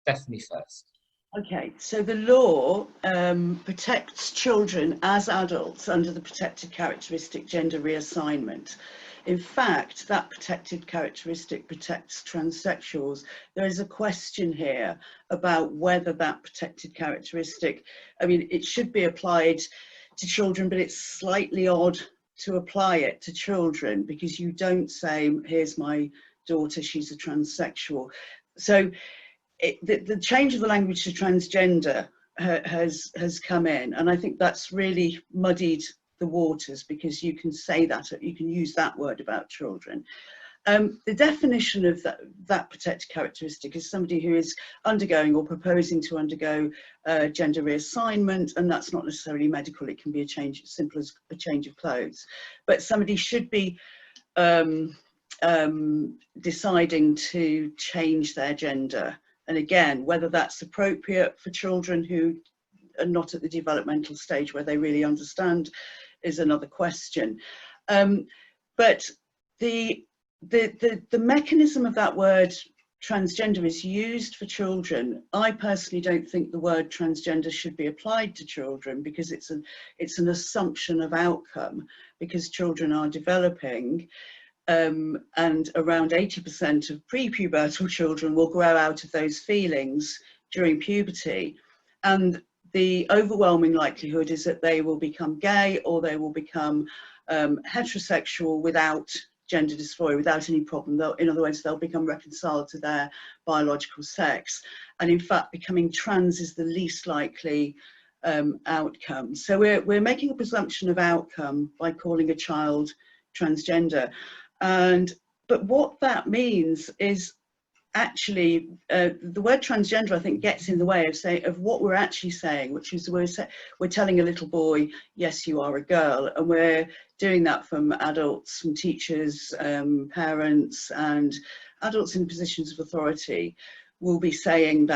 Stephanie first. Okay, so the law protects children as adults under the protected characteristic gender reassignment. In fact, that protected characteristic protects transsexuals. There is a question here about whether that protected characteristic, I mean, it should be applied to children, but it's slightly odd to apply it to children because you don't say, here's my daughter, she's a transsexual. So the change of the language to transgender has come in, and I think that's really muddied the waters because you can say that, you can use that word about children. The definition of that protected characteristic is somebody who is undergoing or proposing to undergo gender reassignment, and that's not necessarily medical, it can be a change as simple as a change of clothes. But somebody should be deciding to change their gender. And again, whether that's appropriate for children who are not at the developmental stage where they really understand is another question. But the mechanism of that word transgender is used for children. I personally don't think the word transgender should be applied to children because it's an assumption of outcome, because children are developing. And around 80% of prepubertal children will grow out of those feelings during puberty. And the overwhelming likelihood is that they will become gay or they will become heterosexual without gender dysphoria, without any problem. In other words, they'll become reconciled to their biological sex. And in fact, becoming trans is the least likely outcome. So we're making a presumption of outcome by calling a child transgender. But what that means is actually the word transgender, I think, gets in the way of what we're actually saying, which is we're telling a little boy, yes, you are a girl, and we're doing that from adults, from teachers, parents, and adults in positions of authority will be saying that